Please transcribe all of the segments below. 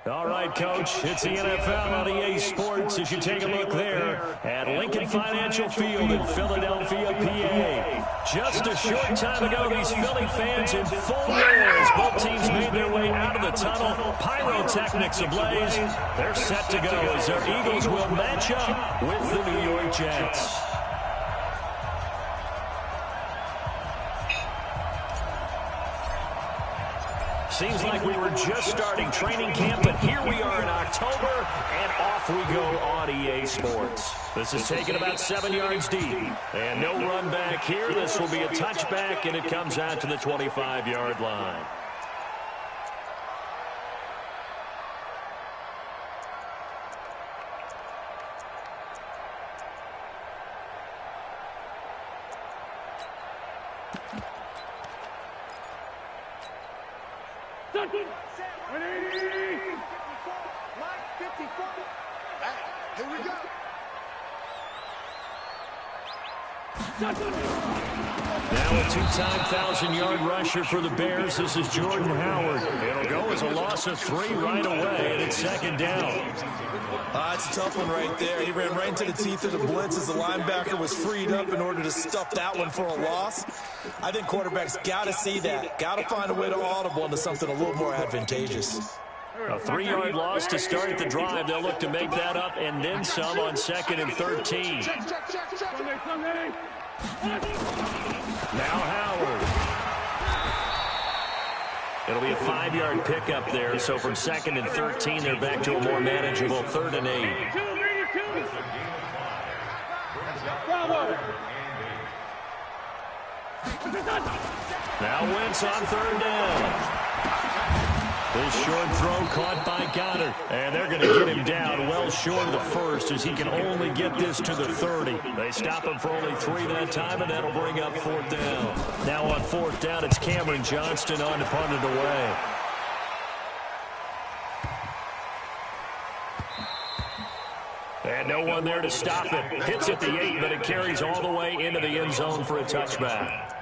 All right, Coach, it's the NFL on EA Sports as you take a look there at Lincoln Financial Field in Philadelphia, PA. Just a short time ago, these Philly fans in full roar as both teams made their way out of the tunnel. Pyrotechnics ablaze. They're set to go as their Eagles will match up with the New York Jets. Seems like we were just starting training camp, but here we are in October, and off we go on EA Sports. This is taken about 7 yards deep, and no run back here. This will be a touchback, and it comes out to the 25-yard line. Here we go. Now a two-time 1,000-yard rusher for the Bears. This is Jordan Howard. It'll go as a loss of 3 right away, and it's second down. It's a tough one right there. He ran right into the teeth of the blitz as the linebacker was freed up in order to stuff that one for a loss. I think quarterbacks got to see that. Got to find a way to audible into something a little more advantageous. A 3-yard loss to start the drive. They'll look to make that up and then some on 2nd and 13. Now Howard. It'll be a 5-yard pickup there. So from 2nd and 13, they're back to a more manageable 3rd and 8. Now Wentz on 3rd down. This short throw caught by Goddard. And they're going to get him down well short of the first as he can only get this to the 30. They stop him for only 3 that time, and that'll bring up 4th down. Now on 4th down, it's Cameron Johnston on to punt it away. And no one there to stop it. Hits at the 8, but it carries all the way into the end zone for a touchback.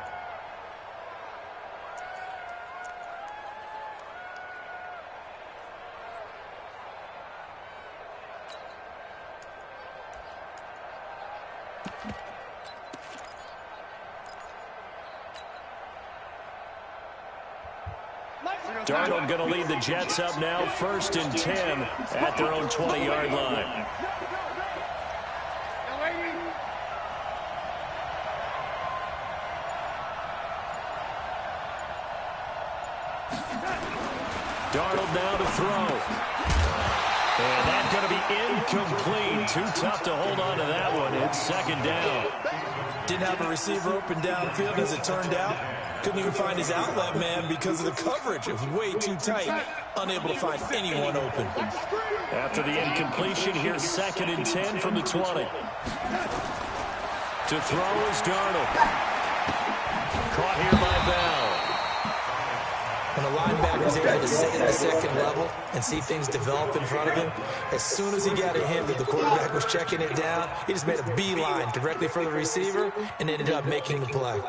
Darnold going to lead the Jets up now, 1st and 10 at their own 20-yard line. Darnold now to throw. And that's going to be incomplete. Too tough to hold on to that one. It's 2nd down. Didn't have a receiver open downfield as it turned out. Couldn't even find his outlet man because of the coverage. It was way too tight. Unable to find anyone open. After the incompletion, here's 2nd and 10 from the 20. To throw is Darnold. Caught here by Bell. When the linebacker's able to sit at the 2nd level and see things develop in front of him, as soon as he got a hint that the quarterback was checking it down, he just made a beeline directly for the receiver and ended up making the play.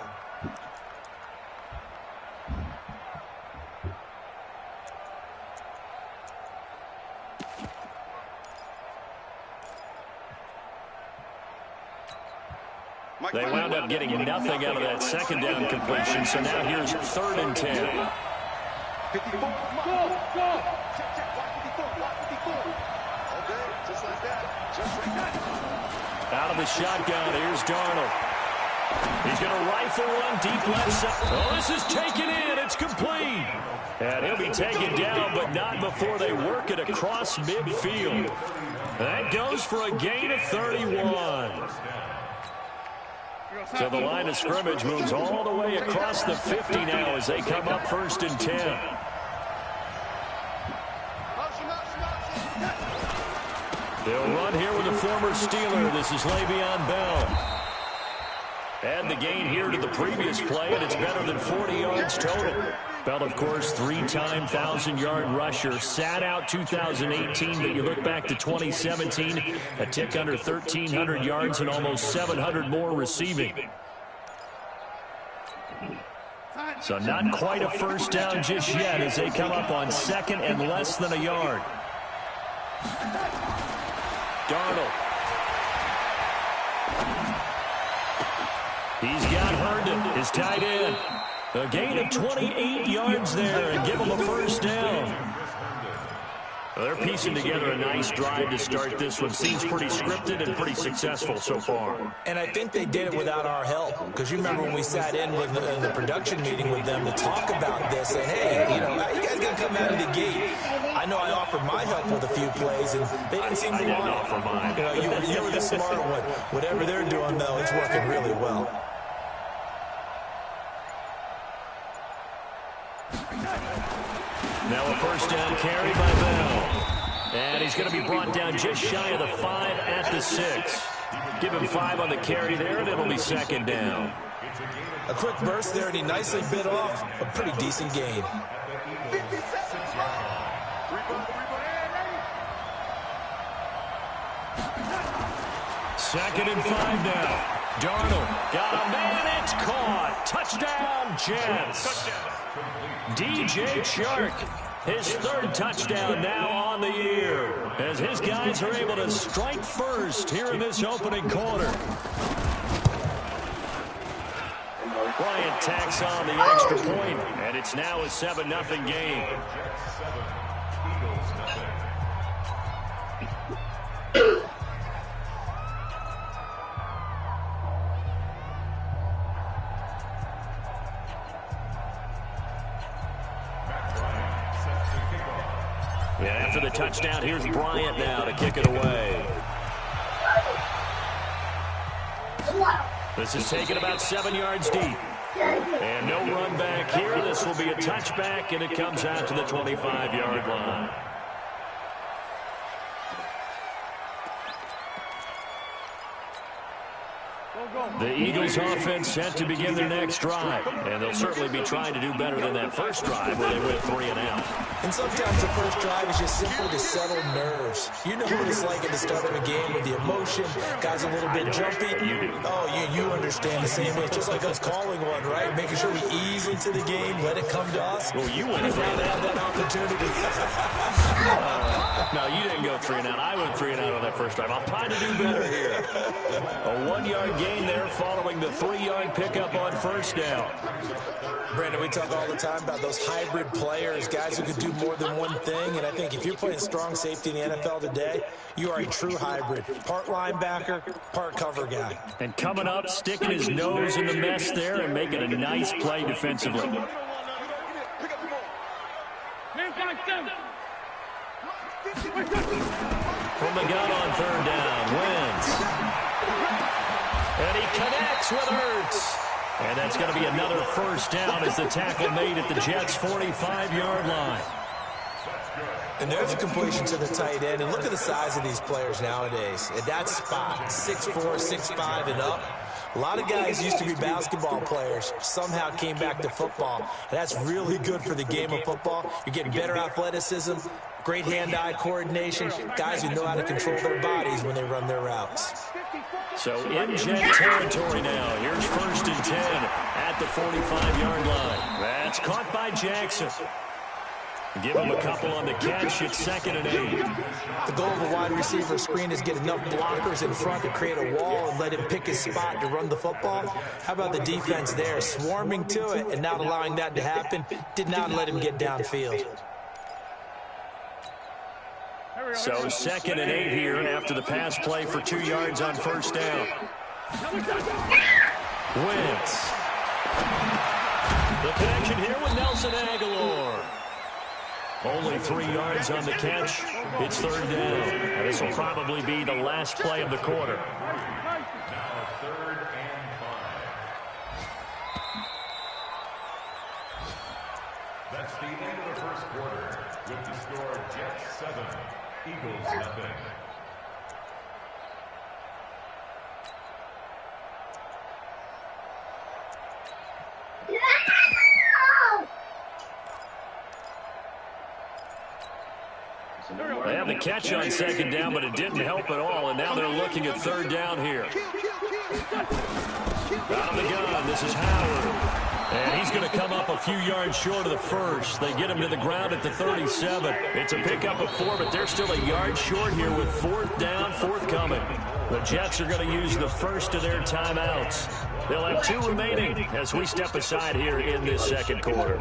They wound up getting nothing out of that 2nd down completion, so now here's 3rd and 10. 54. Go. Check. Block 54. Okay, just like that. Out of the shotgun, here's Darnold. He's going to rifle one deep left side. Oh, this is taken in. It's complete. And he'll be taken down, but not before they work it across midfield. That goes for a gain of 31. So the line of scrimmage moves all the way across the 50 now as they come up 1st and 10. They'll run here with a former Steeler. This is Le'Veon Bell. Add the gain here to the previous play, and it's better than 40 yards total. Bell, of course, 3-time 1,000-yard rusher. Sat out 2018, but you look back to 2017, a tick under 1,300 yards and almost 700 more receiving. So not quite a first down just yet as they come up on 2nd and less than a yard. Darnold. He's got Herndon, his tight end. A gain of 28 yards there and give him a first down. They're piecing together a nice drive to start this one. Seems pretty scripted and pretty successful so far. And I think they did it without our help. Because you remember when we sat in with the production meeting with them to talk about this. And, hey, you know, how you guys going to come out of the gate? I know I offered my help with a few plays, and they didn't seem to want it. Offer mine. You know, you were the smart one. Whatever they're doing, though, it's working really well. Now a first down carry by Bell. And he's going to be brought down just shy of the 5 at the 6. Give him 5 on the carry there, and it'll be second down. A quick burst there, and he nicely bit off a pretty decent gain. Second and 5 now. Darnold got a man. It's caught. Touchdown, Jets. DJ Chark, his 3rd touchdown now on the year, as his guys are able to strike first here in this opening quarter. Bryant tacks on the extra point, and it's now a 7-0 game. After the touchdown, here's Bryant now to kick it away. This is taken about 7 yards deep. And no run back here. This will be a touchback, and it comes out to the 25-yard line. The Eagles offense set to begin their next drive, and they'll certainly be trying to do better than that first drive where they went 3 and out. And sometimes the first drive is just simply to settle nerves. You know what it's like at the start of a game with the emotion, guys a little bit jumpy. You do. Oh, you understand the same way. It's just like us calling one, right? Making sure we ease into the game, let it come to us. Well, you went 3 and out. That opportunity. No, you didn't go 3 and out. I went 3 and out on that first drive. I'm trying to do better here. A 1-yard gain there following the 3-yard pickup on first down. Brandon, we talk all the time about those hybrid players, guys who could do more than one thing, and I think if you're playing strong safety in the NFL today, you are a true hybrid. Part linebacker, part cover guy. And coming up, sticking his nose in the mess there and making a nice play defensively. Pick up the ball. From the gun on 3rd down, Wentz. And he connects with Ertz. And that's going to be another first down as the tackle made at the Jets' 45-yard line. And there's a completion to the tight end. And look at the size of these players nowadays. At that spot, 6'4", 6'5", and up. A lot of guys used to be basketball players, somehow came back to football. And that's really good for the game of football. You're getting better athleticism, great hand-eye coordination, guys who know how to control their bodies when they run their routes. So in Jet territory now. Here's 1st and 10 at the 45-yard line. That's caught by Jackson. Give him a couple on the catch. It's 2nd and 8. The goal of a wide receiver screen is get enough blockers in front to create a wall and let him pick his spot to run the football. How about the defense there, swarming to it and not allowing that to happen? Did not let him get downfield. So 2nd and 8 here after the pass play for 2 yards on first down. Wentz. The connection here with Nelson Aguilar. Only 3 yards on the catch. It's 3rd down. And this will probably be the last play of the quarter. Now 3rd and 5. That's the end of the first quarter with the score Jets 7, Eagles nothing. They have the catch on 2nd down, but it didn't help at all, and now they're looking at 3rd down here. Out of the gun, this is Howard. And he's going to come up a few yards short of the first. They get him to the ground at the 37. It's a pickup of 4, but they're still a yard short here with 4th down, forthcoming. The Jets are going to use the first of their timeouts. They'll have 2 remaining as we step aside here in this second quarter.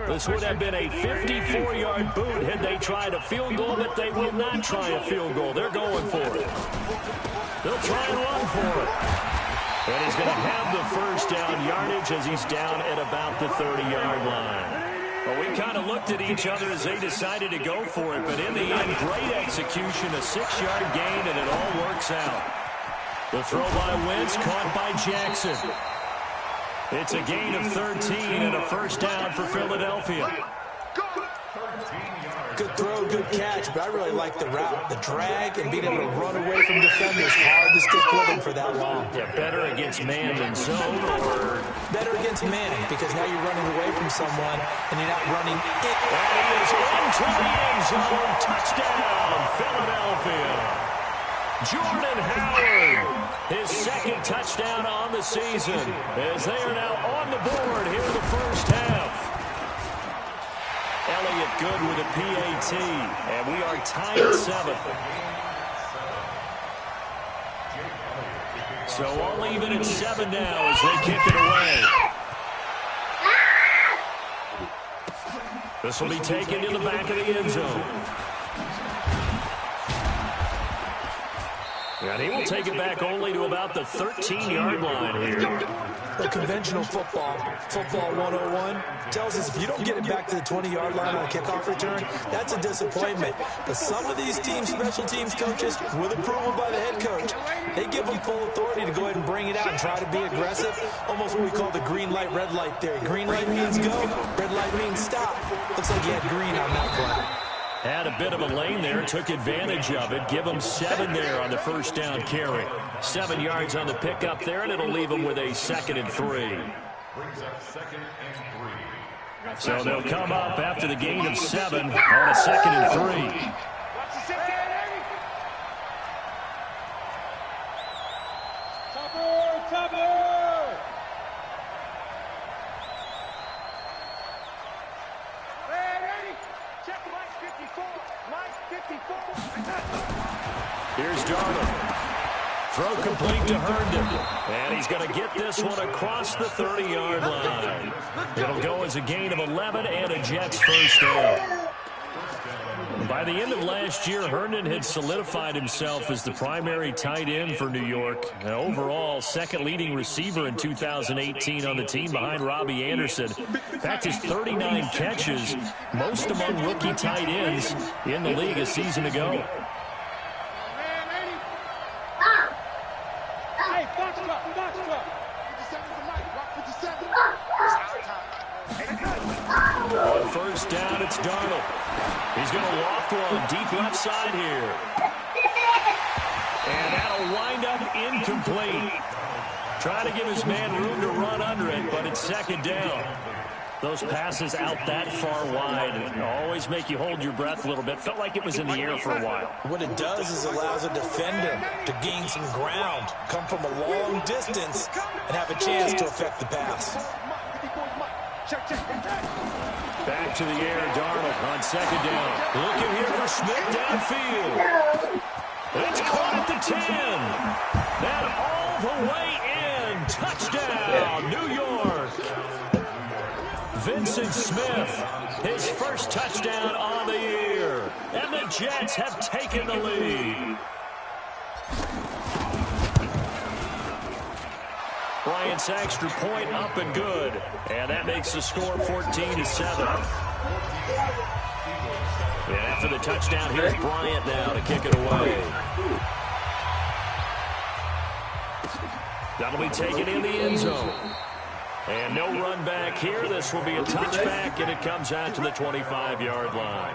This would have been a 54-yard boot had they tried a field goal, but they will not try a field goal. They're going for it. They'll try and run for it. And he's going to have the first down yardage as he's down at about the 30-yard line. Well, we kind of looked at each other as they decided to go for it, but in the end, great execution, a 6-yard gain, and it all works out. The throw by Wentz, caught by Jackson. It's a gain of 13 and a first down for Philadelphia. Good throw, good catch, but I really like the route, the drag, and being able to run away from defenders. Hard to stick with them for that long. Yeah, better against man than zone, or better against man, because now you're running away from someone and you're not running it. And he is into the end zone. Touchdown, Philadelphia. Jordan Howard, his second touchdown on the season, as they are now on the board here in the first half. Elliott good with a PAT, and we are tied at 7. So all even at 7 now as they kick it away. This will be taken to the back of the end zone. And he will take it back only to about the 13-yard line here. The conventional football 101, tells us if you don't get it back to the 20-yard line on a kickoff return, that's a disappointment. But some of these teams, special teams coaches, with approval by the head coach, they give them full authority to go ahead and bring it out and try to be aggressive. Almost what we call the green light, red light theory. Green light means go, red light means stop. Looks like he had green on that play. Had a bit of a lane there, took advantage of it. Give him 7 there on the first down carry. 7 yards on the pickup there, and it'll leave him with a 2nd and 3. So they'll come up after the gain of 7 on a 2nd and 3. Here's Darnold. Throw complete to Herndon. And he's going to get this one across the 30-yard line. It'll go as a gain of 11 and a Jets first down. By the end of last year, Herndon had solidified himself as the primary tight end for New York. Overall, second leading receiver in 2018 on the team behind Robbie Anderson. In fact, his 39 catches, most among rookie tight ends in the league a season ago. On first down, it's Darnold. He's going to loft one deep left side here. And that'll wind up incomplete. Trying to give his man room to run under it, but it's 2nd down. Those passes out that far wide always make you hold your breath a little bit. Felt like it was in the air for a while. What it does is allows a defender to gain some ground, come from a long distance, and have a chance to affect the pass. Back to the air, Darnold on 2nd down. Looking here for Smith downfield. It's caught at the 10. That all the way in. Touchdown, New York. Vincent Smith, his first touchdown on the year. And the Jets have taken the lead. Bryant's extra point up and good. And that makes the score 14-7. And after the touchdown, here's Bryant now to kick it away. That'll be taken in the end zone. And no run back here. This will be a touchback, and it comes out to the 25-yard line.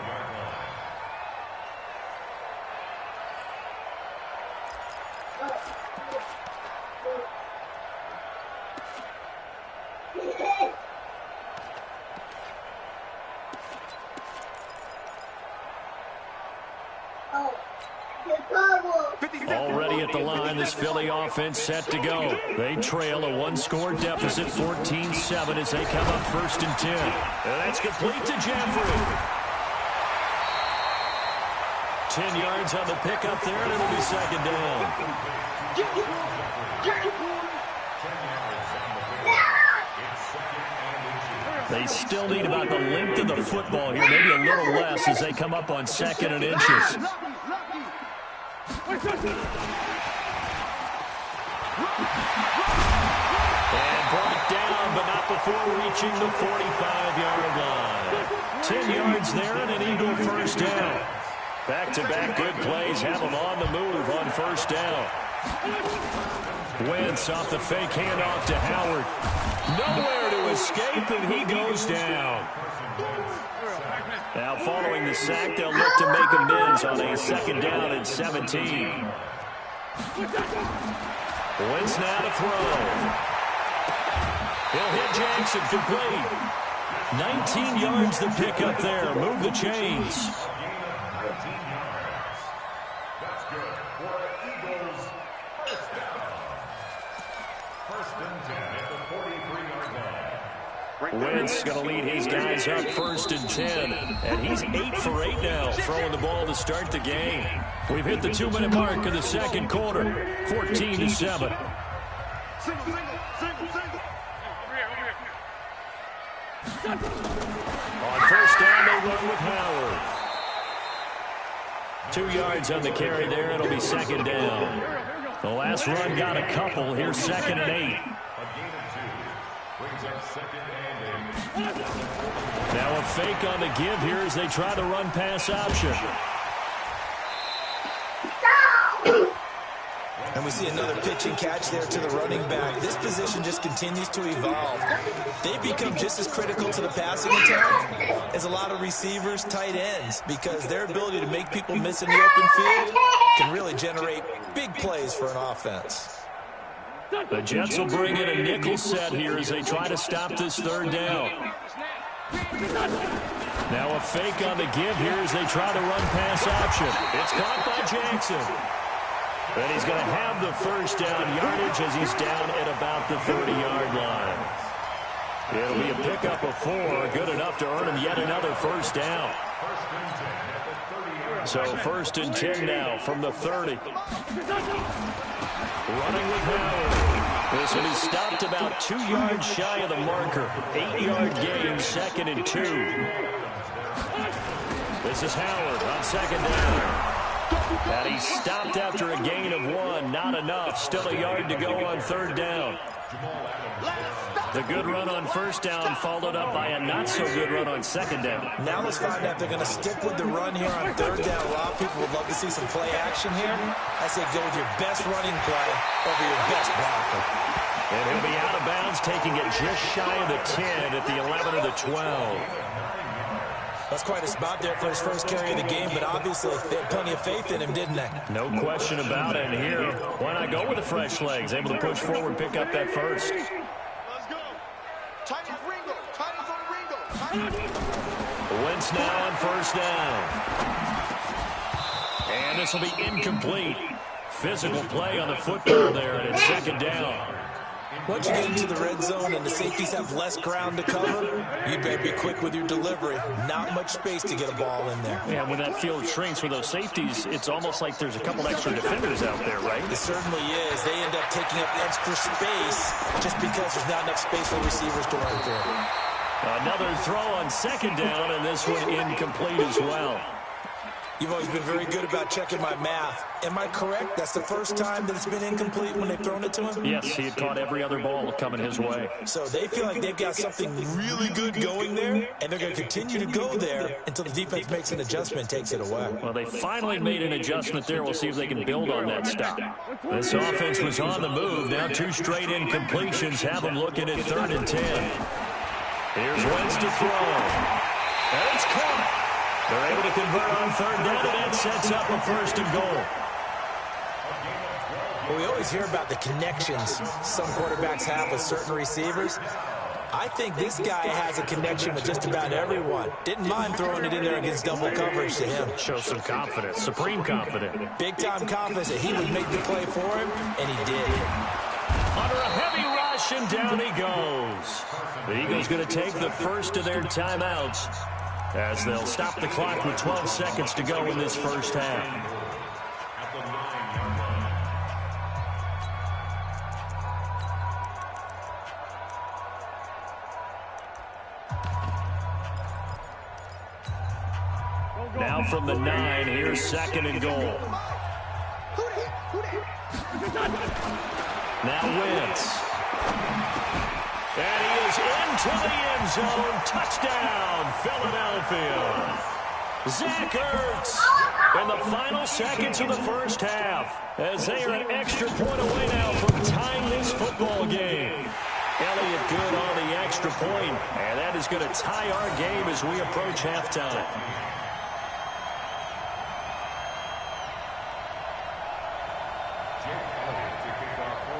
Already at the line, this Philly offense set to go. They trail a one-score deficit, 14-7, as they come up 1st and 10. And that's complete to Jeffrey. 10 yards on the pickup there, and it'll be 2nd down. They still need about the length of the football here, maybe a little less as they come up on 2nd and inches. And brought down, but not before reaching the 45-yard line. 10 yards there and an Eagle 1st down. Back-to-back good plays have them on the move on 1st down. Wentz off the fake handoff to Howard. Nowhere to escape, and he goes down. Now, following the sack, they'll look to make amends on a 2nd down and 17. Wentz now to throw. He'll hit Jackson complete. 19 yards the pickup there. Move the chains. That's good for Eagles. 1st down. 1st and 10 at the 43-yard line. Wentz going to lead his guys up 1st and 10. And he's 8 for 8 now, throwing the ball to start the game. We've hit the 2-minute mark of the 2nd quarter, 14-7. On 1st down, they run with Howard. 2 yards on the carry there. It'll be 2nd down. The last run got a couple. Here's 2nd and 8. A gain of 2. Brings up 2nd and 8. Now a fake on the give here as they try the run-pass option. And we see another pitch and catch there to the running back. This position just continues to evolve. They become just as critical to the passing attack as a lot of receivers, tight ends, because their ability to make people miss in the open field can really generate big plays for an offense. The Jets will bring in a nickel set here as they try to stop this 3rd down. Now a fake on the give here as they try the run-pass option. It's caught by Jackson. And he's going to have the 1st down yardage as he's down at about the 30-yard line. It'll be a pickup of 4, good enough to earn him yet another 1st down. So 1st and 10 now from the 30. Running with Howard. This one is stopped about 2 yards shy of the marker. 8-yard gain, 2nd and 2. This is Howard on 2nd down. And he's stopped after a gain of 1. Not enough. Still a yard to go on 3rd down. The good run on 1st down followed up by a not-so-good run on 2nd down. Now let's find out if they're going to stick with the run here on 3rd down. A lot of people would love to see some play action here. I say go with your best running play over your best blocker. And he'll be out of bounds, taking it just shy of the 10 at the 11 of the 12. That's quite a spot there for his first carry of the game, but obviously they had plenty of faith in him, didn't they? No question about it. And here, why not go with the fresh legs? Able to push forward, pick up that 1st. Let's go. Tight as Ringo. Tight as on Ringo. Wentz now on 1st down. And this will be incomplete. Physical play on the football there, and it's 2nd down. Once you get into the red zone and the safeties have less ground to cover, you better be quick with your delivery. Not much space to get a ball in there. Yeah, when that field shrinks with those safeties, it's almost like there's a couple extra defenders out there, right? It certainly is. They end up taking up extra space just because there's not enough space for receivers to run through. Another throw on 2nd down, and this one incomplete as well. You've always been very good about checking my math. Am I correct? That's the first time that it's been incomplete when they've thrown it to him? Yes, he had caught every other ball coming his way. So they feel like they've got something really good going there, and they're going to continue to go there until the defense makes an adjustment and takes it away. Well, they finally made an adjustment there. We'll see if they can build on that stop. This offense was on the move. Now 2 straight incompletions have them looking at 3rd and 10. Here's Wentz to throw. And it's caught. They're able to convert on 3rd down, and that sets up a 1st and goal. Well, we always hear about the connections some quarterbacks have with certain receivers. I think this guy has a connection with just about everyone. Didn't mind throwing it in there against double coverage to him. Shows some confidence, supreme confidence. Big-time confidence that he would make the play for him, and he did. Under a heavy rush, and down he goes. The Eagles going to take the first of their timeouts as they'll stop the clock with 12 seconds to go in this first half. Now from the 9, here's 2nd and goal. Now Wentz. And he is into the end zone. Touchdown, Philadelphia. Zach Ertz in the final seconds of the first half as they are an extra point away now from tying this football game. Elliott good on the extra point, and that is going to tie our game as we approach halftime.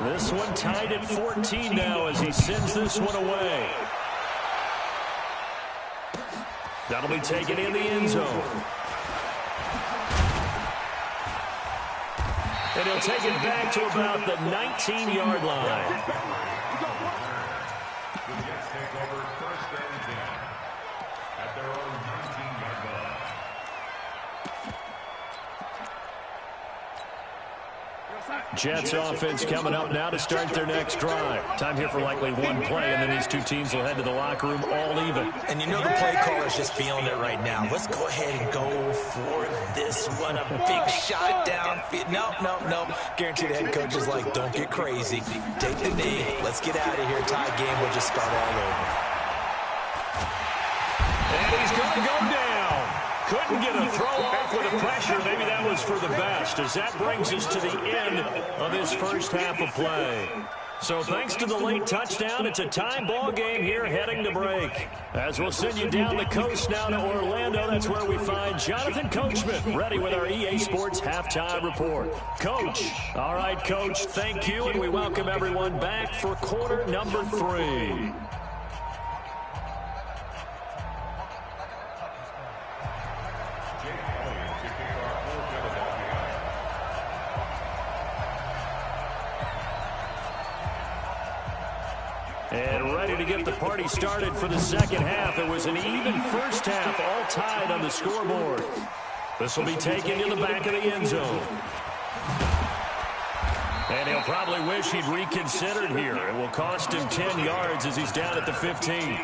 This one tied at 14 now as he sends this one away. That'll be taken in the end zone. And he'll take it back to about the 19-yard line. The Jets take over 1st and 10 at their own 19-yard line. Jets offense coming up now to start their next drive. Time here for likely one play, and then these two teams will head to the locker room all even. And you know the play caller's just feeling it right now. Let's go ahead and go for this one. A big shot down. No. Guarantee the head coach is like, don't get crazy. Take the knee. Let's get out of here. Tie game. We'll just start all over. And he's going to go down. Couldn't get a throw off with the pressure. Maybe that was for the best, as that brings us to the end of this first half of play. So thanks to the late touchdown, it's a tie ball game here heading to break. As we'll send you down the coast now to Orlando, that's where we find Jonathan Coachman ready with our EA Sports Halftime Report. Coach. All right, Coach, thank you, and we welcome everyone back for quarter number 3. And ready to get the party started for the second half. It was an even first half, all tied on the scoreboard. This will be taken to the back of the end zone. And he'll probably wish he'd reconsidered here. It will cost him 10 yards as he's down at the 15.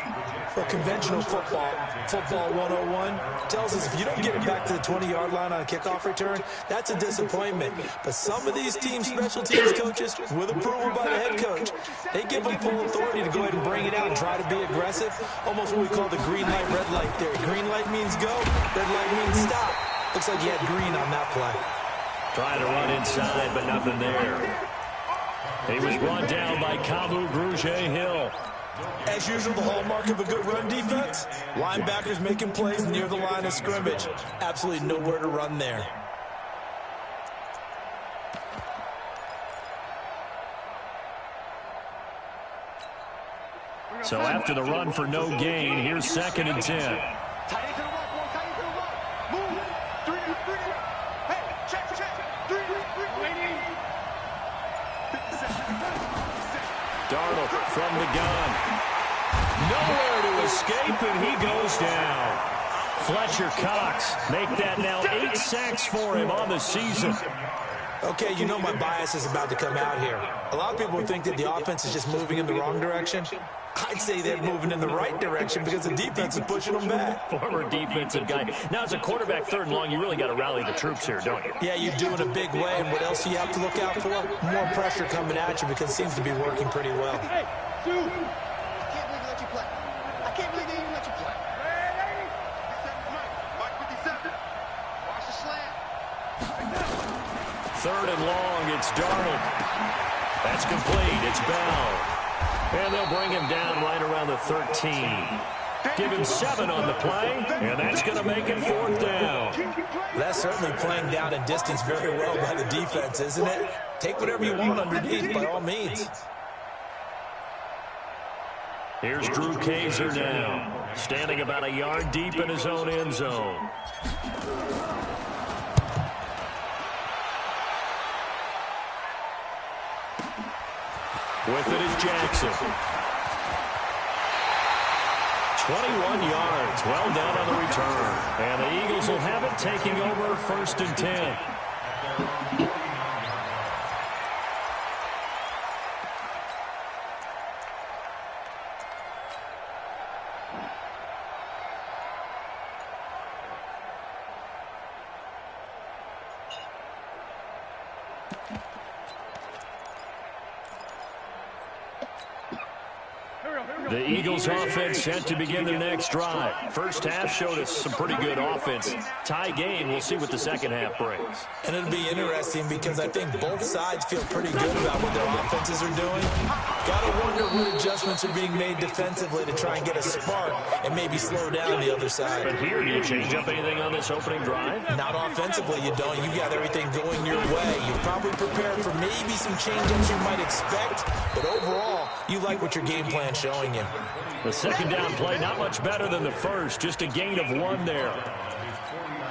Well, conventional football 101, tells us if you don't get it back to the 20-yard line on a kickoff return, that's a disappointment. But some of these teams, special teams coaches, with approval by the head coach, they give them full authority to go ahead and bring it out and try to be aggressive. Almost what we call the green light, red light theory. Green light means go, red light means stop. Looks like he had green on that play. Trying to run inside, but nothing there. He was brought down by Kamu Grugier-Hill. As usual, the hallmark of a good run defense, linebackers making plays near the line of scrimmage. Absolutely nowhere to run there. So after the run for no gain, here's 2nd and 10. Darnold from the gun. Nowhere to escape, and he goes down. Fletcher Cox make that now 8 sacks for him on the season. Okay, you know my bias is about to come out here. A lot of people think that the offense is just moving in the wrong direction. I'd say they're moving in the right direction because the defense is pushing them back. Former defensive guy. Now, as a quarterback 3rd and long, you really got to rally the troops here, don't you? Yeah, you do in a big way. And what else do you have to look out for? More pressure coming at you because it seems to be working pretty well. Hey, dude. I can't believe they let you play. I can't believe they even let you play. Mark 57. Watch the slant. 3rd and long, it's Darnold. That's complete. It's Bell. And they'll bring him down right around the 13. Give him 7 on the play, and that's going to make it 4th down. That's certainly playing down and distance very well by the defense, isn't it? Take whatever you want underneath by all means. Here's Drew Kaiser now, standing about a yard deep in his own end zone. With it is Jackson. 21 yards, well done on the return. And the Eagles will have it, taking over 1st and 10. The Eagles offense set to begin their next drive. First half showed us some pretty good offense. Tie game, we'll see what the second half brings. And it'll be interesting because I think both sides feel pretty good about what their offenses are doing. Gotta wonder what adjustments are being made defensively to try and get a spark and maybe slow down the other side. But here, do you change up anything on this opening drive? Not offensively, you don't. You got everything going your way. You're probably prepared for maybe some change-ups you might expect, but overall, you like what your game plan's showing you. The second down play, not much better than the first, just a gain of 1 there.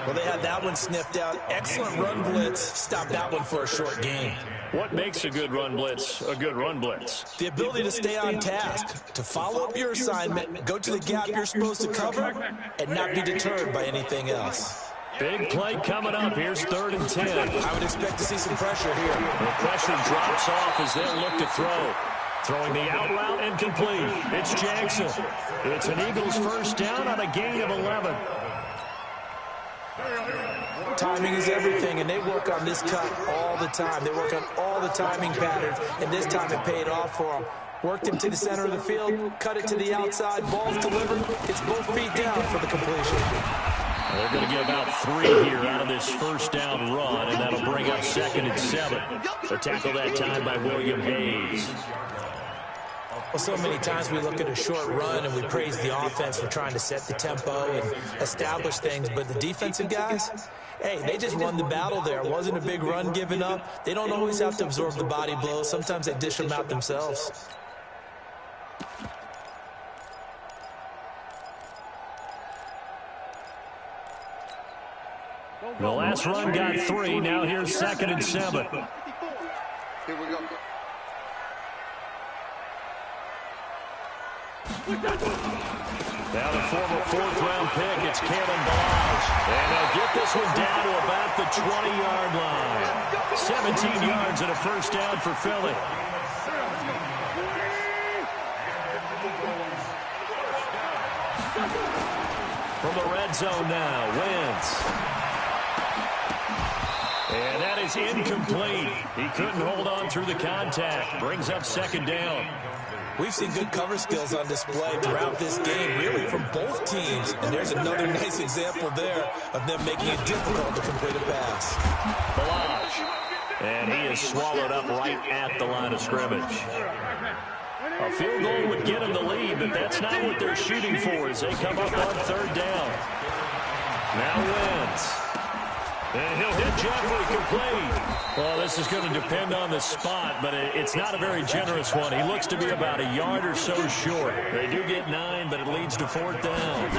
Well, they had that one sniffed out. Excellent run blitz. Stopped that one for a short gain. What makes a good run blitz a good run blitz? The ability to stay on task, to follow up your assignment, go to the gap you're supposed to cover, and not be deterred by anything else. Big play coming up. Here's 3rd and 10. I would expect to see some pressure here. The pressure drops off as they'll look to throw. Throwing the out route incomplete. It's Jackson. It's an Eagles first down on a gain of 11. Timing is everything, and they work on this cut all the time. They work on all the timing patterns, and this time it paid off for them. Worked him to the center of the field, cut it to the outside, ball's delivered. It's both feet down for the completion. They're going to get about 3 here out of this first down run, and that'll bring up 2nd and 7. The tackle that time by William Hayes. Well, so many times we look at a short run and we praise the offense for trying to set the tempo and establish things, but the defensive guys, hey, they just won the battle there. It wasn't a big run given up. They don't always have to absorb the body blows. Sometimes they dish them out themselves. The last run got 3. Now here's 2nd and 7. Here we go. Now the former 4th-round pick, it's Kalen Ballage. And they'll get this one down to about the 20-yard line. 17 yards and a first down for Philly. From the red zone now, Wentz. And that is incomplete. He couldn't hold on through the contact. Brings up 2nd down. We've seen good cover skills on display throughout this game, really, from both teams. And there's another nice example there of them making it difficult to complete a pass. Ballage. And he is swallowed up right at the line of scrimmage. A field goal would get him the lead, but that's not what they're shooting for as they come up on 3rd down. Now Wentz. And he'll hit Jeffrey complete. Well, this is going to depend on the spot, but it's not a very generous one. He looks to be about a yard or so short. They do get 9, but it leads to 4th down.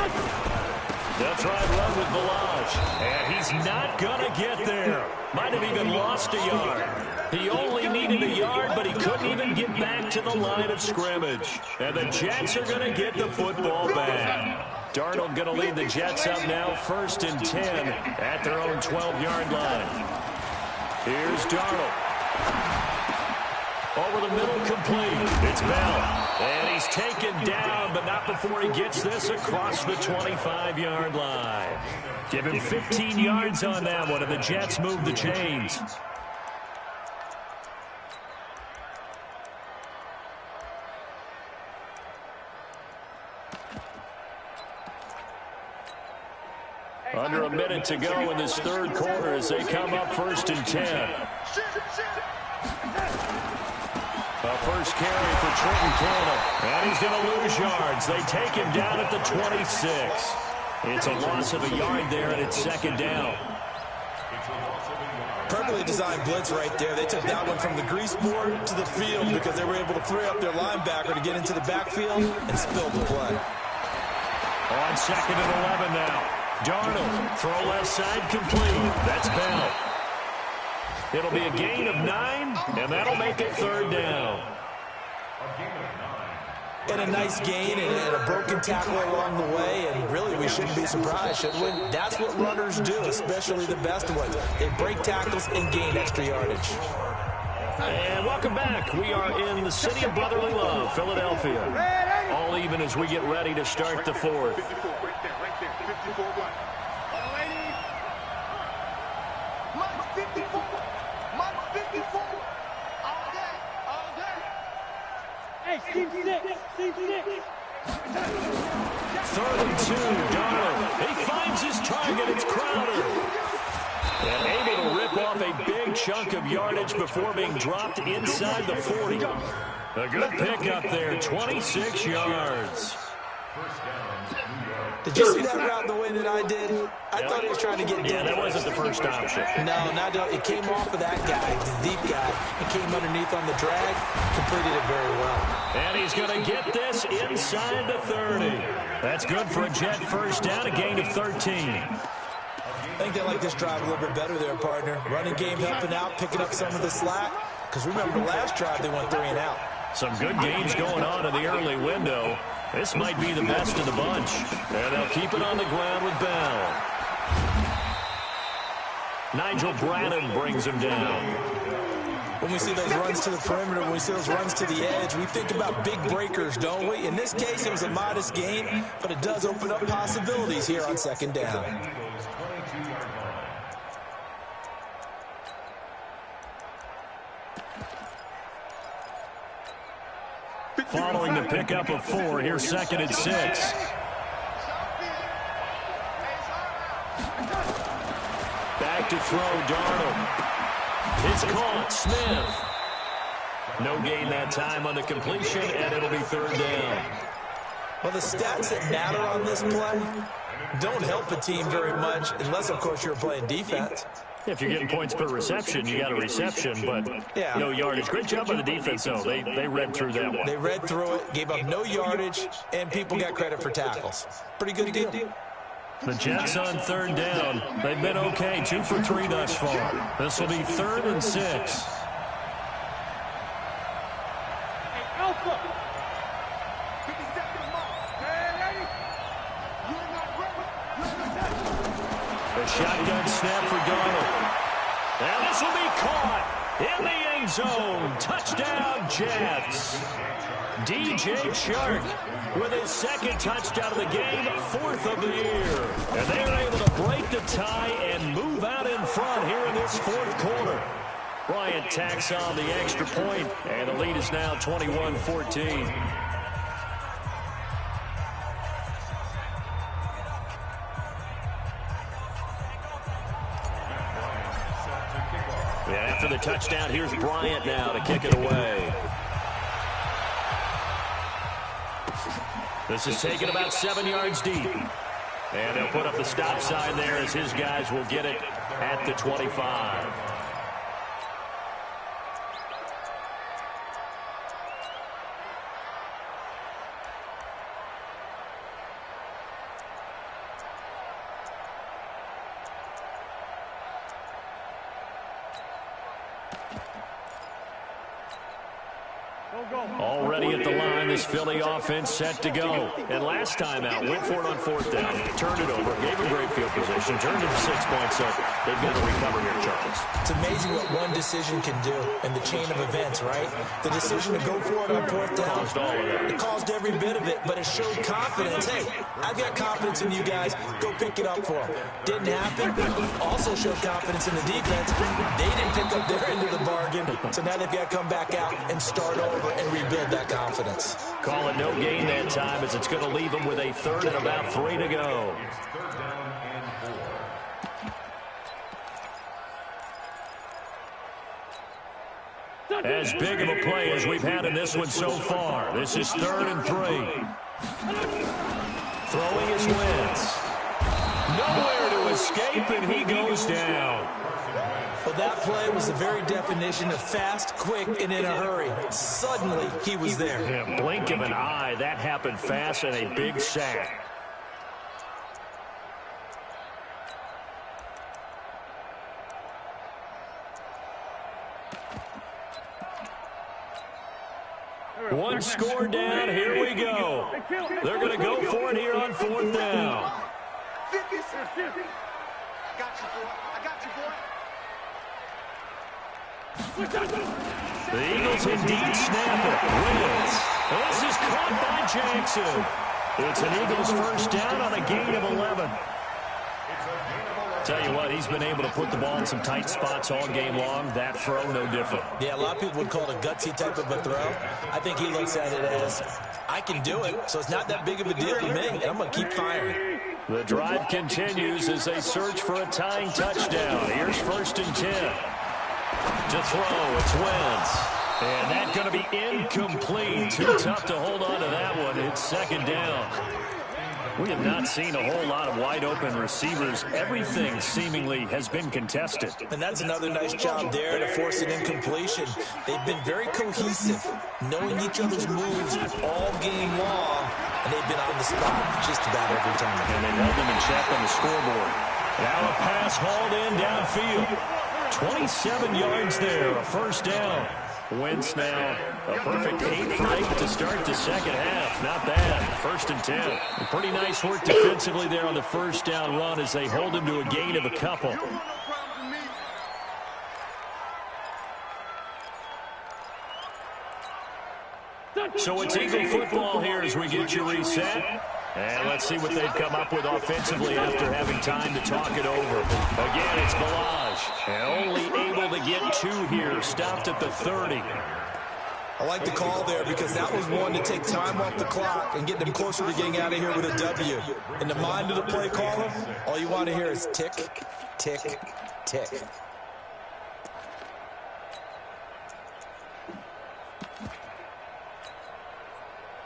They'll try and run with Ballage. And he's not going to get there. Might have even lost a yard. He only needed a yard, but he couldn't even get back to the line of scrimmage. And the Jets are going to get the football back. Darnold going to lead the Jets up now, 1st and 10 at their own 12-yard line. Here's Darnold. Over the middle, complete. It's Bell. And he's taken down, but not before he gets this across the 25-yard line. Give him 15 yards on that one, and the Jets move the chains. Under a minute to go in this 3rd quarter as they come up 1st and 10. A first carry for Trenton Cannon. And he's going to lose yards. They take him down at the 26. It's a loss of a yard there, and it's 2nd down. Perfectly designed blitz right there. They took that one from the grease board to the field because they were able to free up their linebacker to get into the backfield and spill the play. On 2nd and 11 now. Darnold, throw left side complete. That's Bell. It'll be a gain of 9, and that'll make it 3rd down. And a nice gain and a broken tackle along the way, and really we shouldn't be surprised, should we? That's what runners do, especially the best ones. They break tackles and gain extra yardage. And welcome back. We are in the city of brotherly love, Philadelphia. All even as we get ready to start the 4th. Team 6. 3rd and 2, Darnold. He finds his target. It's Crowder. And able to rip off a big chunk of yardage before being dropped inside the 40. A good pickup there, 26 yards. Did you see that route the way that I did? I thought he was trying to get down. Yeah, that wasn't the first option. No, not it came off of that guy, the deep guy, and came underneath on the drag, completed it very well. And he's going to get this inside the 30. That's good for a Jet first down, a gain of 13. I think they like this drive a little bit better there, partner. Running game helping out, picking up some of the slack. Because remember, the last drive they went 3 and out. Some good games going on in the early window. This might be the best of the bunch. And they'll keep it on the ground with Bell. Nigel Bradham brings him down. When we see those runs to the perimeter, when we see those runs to the edge, we think about big breakers, don't we? In this case, it was a modest gain, but it does open up possibilities here on 2nd down. Following the pickup of 4, here's 2nd and 6. Back to throw, Darnold. It's caught, Smith. No gain that time on the completion, and it'll be 3rd down. Well, the stats that matter on this play don't help a team very much, unless, of course, you're playing defense. If you're getting points per reception, you got a reception, but no yardage. Great job by the defense, though. They read through that one. They read through it, gave up no yardage, and people got credit for tackles. Pretty good deal. The Jets on 3rd down. They've been okay, 2 for 3 thus far. This will be 3rd and 6. A shotgun snap for Darnold. And this will be caught in the end zone. Touchdown, Jets. DJ Chark with his 2nd touchdown of the game, 4th of the year. And they're able to break the tie and move out in front here in this 4th quarter. Bryant tacks on the extra point, and the lead is now 21-14. After the touchdown, here's Bryant now to kick it away. This is taken about 7 yards deep. And they'll put up the stop sign there as his guys will get it at the 25. Already at the line, this Philly offense set to go. And last time out, went for it on 4th down, turned it over, gave a great field position, turned it to 6 points, so they've got to recover here, Charles. It's amazing what one decision can do in the chain of events, right? The decision to go for it on 4th down, caused all of that. It caused every bit of it, but it showed confidence. Hey, I've got confidence in you guys. Go pick it up for them. Didn't happen. Also showed confidence in the defense. They didn't pick up their end of the bargain, so now they've got to come back out and start over and rebuild that confidence. Call it no gain that time as it's going to leave them with a 3rd and about 3 to go. As big of a play as we've had in this one so far. This is 3rd and 3. Throwing his Wentz. Nowhere to escape, and he goes down. Well, that play was the very definition of fast, quick, and in a hurry. Suddenly, he was there. Yeah, blink of an eye, that happened fast, and a big sack. One score down, here we go. They're going to go for it here on 4th down. 50 seconds. I got you, boy. I got you, boy. The Eagles indeed snap it. Wins. This is caught by Jackson. It's an Eagles first down on a gain of 11. Tell you what, he's been able to put the ball in some tight spots all game long. That throw, no different. Yeah, a lot of people would call it a gutsy type of a throw. I think he looks at it as, I can do it, so it's not that big of a deal to me, and I'm going to keep firing. The drive continues as they search for a tying touchdown. Here's 1st and 10. To throw, it's Wentz. And that's going to be incomplete. Too tough to hold on to that one. It's 2nd down. We have not seen a whole lot of wide-open receivers. Everything seemingly has been contested. And that's another nice job there to force an incompletion. They've been very cohesive, knowing each other's moves all game long, and they've been on the spot just about every time. And they held them in check on the scoreboard. Now a pass hauled in downfield. 27 yards there, a first down. Wentz now a perfect 8 for 8 to start the second half. Not bad. 1st and 10. Pretty nice work defensively there on the first down run as they hold him to a gain of a couple. So it's Eagle football here as we get you reset. And let's see what they've come up with offensively after having time to talk it over. Again, it's Ballage. And only able to get 2 here. Stopped at the 30. I like the call there because that was one to take time off the clock and get them closer to getting out of here with a W. In the mind of the play caller, all you want to hear is tick, tick, tick.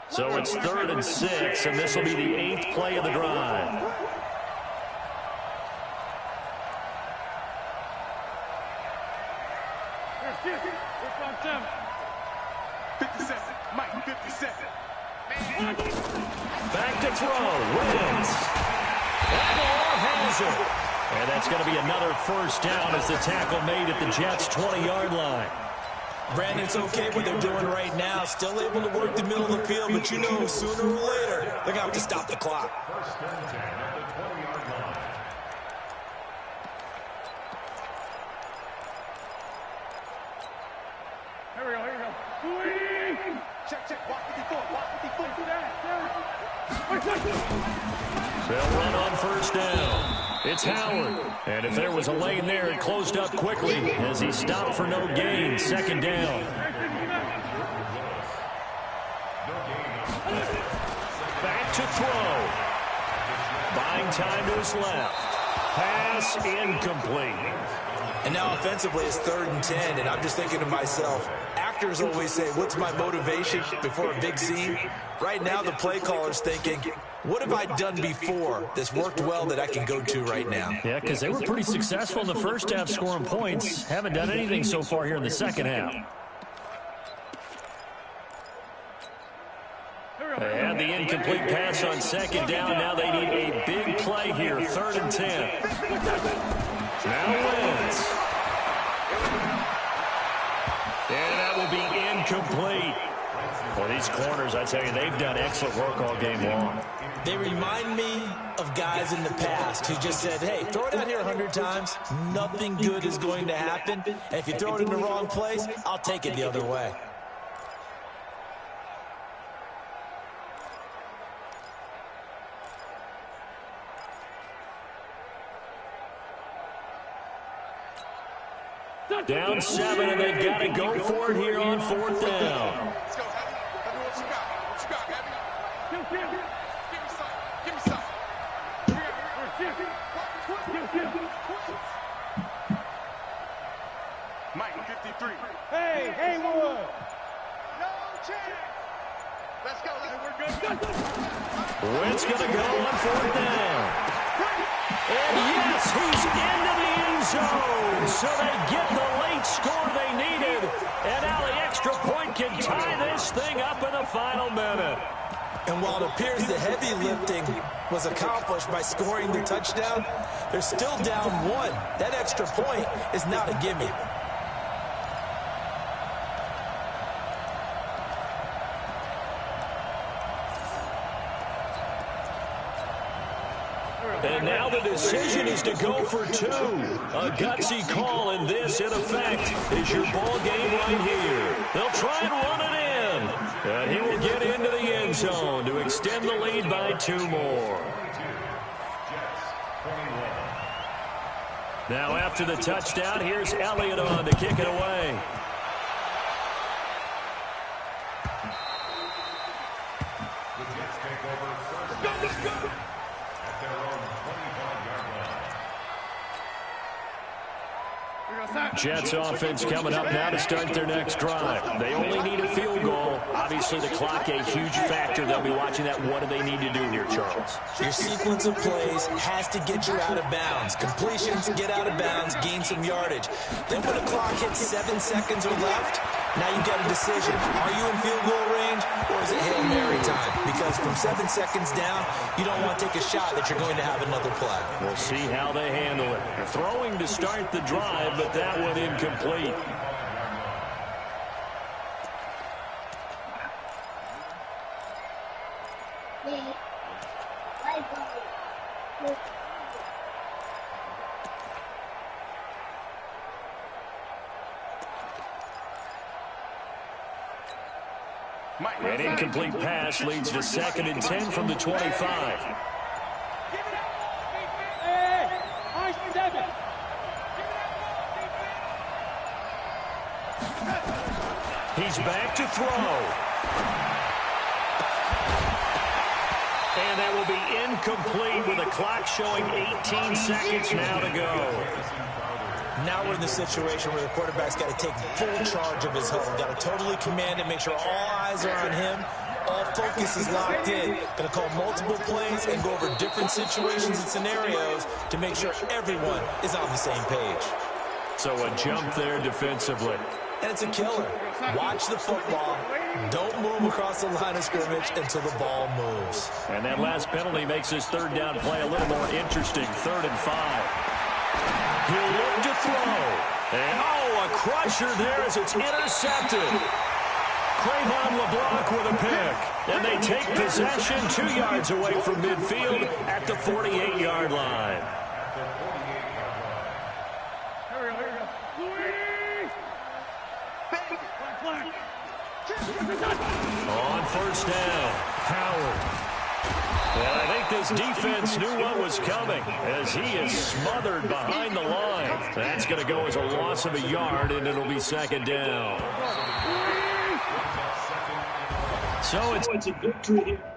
So it's 3rd and 6, and this will be the 8th play of the drive. Back to throw. Wentz. That ball has it. And that's going to be another first down as the tackle made at the Jets' 20-yard line. Brandon, it's okay what they're doing right now. Still able to work the middle of the field, but you know sooner or later they're going to have to stop the clock. Here we go. Check. Walk 54. They'll run on first down. It's Howard. And if there was a lane there, it closed up quickly as he stopped for no gain. 2nd down. Back to throw. Buying time to his left. Pass incomplete. And now offensively it's 3rd and 10, and I'm just thinking to myself, actors always say, what's my motivation before a big scene? Right now the play caller's thinking, what have I done before that's worked well that I can go to right now? Yeah, because they were pretty successful in the first half scoring points. Haven't done anything so far here in the second half. They had the incomplete pass on 2nd down. Now they need a big play here. 3rd and 10. Now Wentz. And that will be incomplete. Well, these corners, I tell you, they've done excellent work all game long. They remind me of guys in the past who just said, hey, throw it out here 100 times. Nothing good is going to happen. And if you throw it in the wrong place, I'll take it the other way. Down 7, and they've got to go for it here on 4th down. Let's go, Heavy. Heavy, what you got, Heavy? Give me some. Mike, 53. Hey, Haywood. No chance. Let's go. We're good. Wentz going to go on 4th down. And yes, he's into the end zone. So they get the late score they needed. And now the extra point can tie this thing up in the final minute. And while it appears the heavy lifting was accomplished by scoring the touchdown, they're still down one. That extra point is not a gimme. And now the decision is to go for two. A gutsy call, and this, in effect, is your ball game right here. They'll try and run it in. And he will get into the end zone to extend the lead by two more. Now after the touchdown, here's Elliott on to kick it away. The Jets take over first. Let's go. At their own 25-yard line. Jets offense coming up now to start their next drive. They only need a field goal. Obviously, the clock a huge factor. They'll be watching that. What do they need to do here, Charles? Your sequence of plays has to get you out of bounds. Completions, get out of bounds, gain some yardage. Then when the clock hits 7 seconds or left, now you've got a decision. Are you in field goal range, or is it Hail Mary time? Because from 7 seconds down, you don't want to take a shot that you're going to have another play. We'll see how they handle it. They're throwing to start the drive, but that one incomplete. An incomplete pass leads to 2nd and 10 from the 25. Hey, I-7. He's back to throw. And that will be incomplete with a clock showing 18 seconds now to go. Now we're in the situation where the quarterback's got to take full charge of his huddle. Got to totally command it, make sure all eyes are on him. All focus is locked in. Going to call multiple plays and go over different situations and scenarios to make sure everyone is on the same page. So a jump there defensively. And it's a killer. Watch the football. Don't move across the line of scrimmage until the ball moves. And that last penalty makes this third down play a little more interesting. 3rd and 5. He'll look to throw. And, a crusher there as it's intercepted. Cre'Von LeBlanc with a pick. And they take possession 2 yards away from midfield at the 48-yard line. On 1st down, Howard. And I think this defense knew what was coming as he is smothered behind the line. That's going to go as a loss of a yard, and it'll be 2nd down. So it's a victory here.